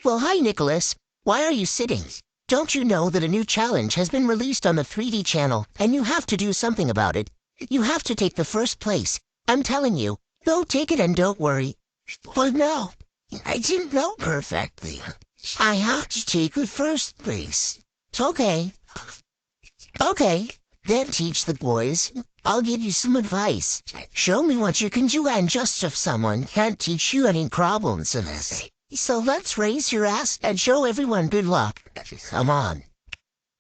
Well, hi, Nicholas. Why are you sitting? Don't you know that a new challenge has been released on the 3D channel, and you have to do something about it? You have to take the first place. I'm telling you. Go take it and don't worry. Well, no. I didn't know perfectly. I have to take the first place. Okay. Okay. Then teach the boys. I'll give you some advice. Show me what you can do, and just if someone can't teach you any problems in this. So let's raise your ass and show everyone good luck. Come on.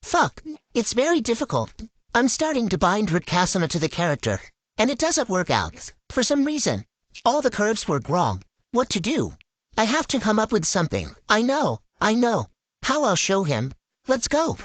Fuck. It's very difficult. I'm starting to bind Rikasana to the character, and it doesn't work out. For some reason. All the curves work wrong. What to do? I have to come up with something. I know. How I'll show him. Let's go.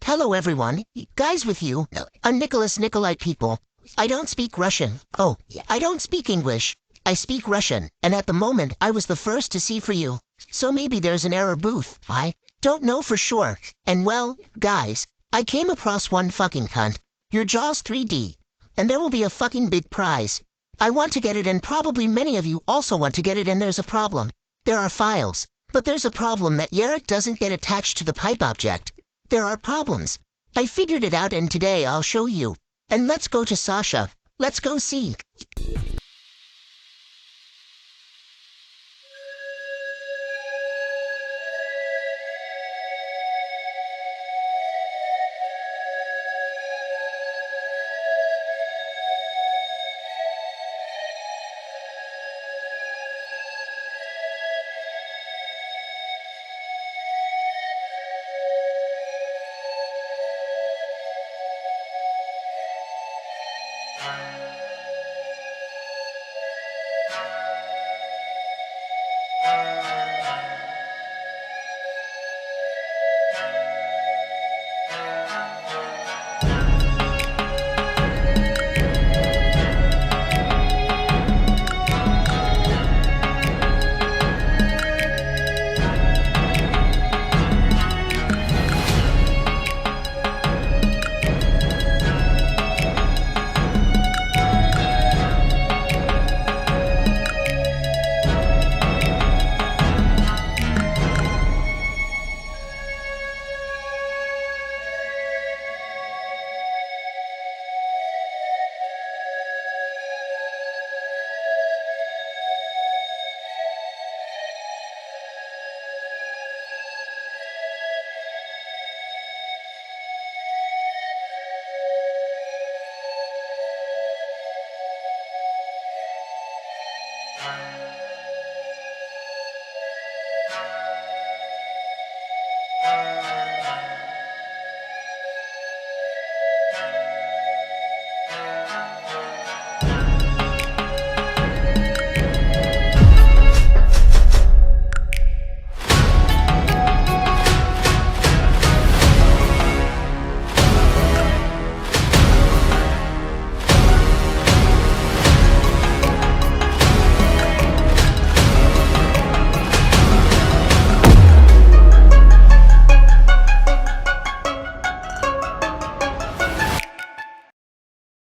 Hello, everyone. Guys with you. I'm Nicholas Nikolai people. I don't speak Russian. Oh, I don't speak English. I speak Russian, and at the moment I was the first to see for you. So maybe there's an error booth. I don't know for sure. And well, guys, I came across one fucking cunt. Your jaw's 3D. And there will be a fucking big prize. I want to get it, and probably many of you also want to get it, and there's a problem. There are files. But there's a problem that Yarrick doesn't get attached to the pipe object. There are problems. I figured it out, and today I'll show you. And let's go to Sasha. Let's go see.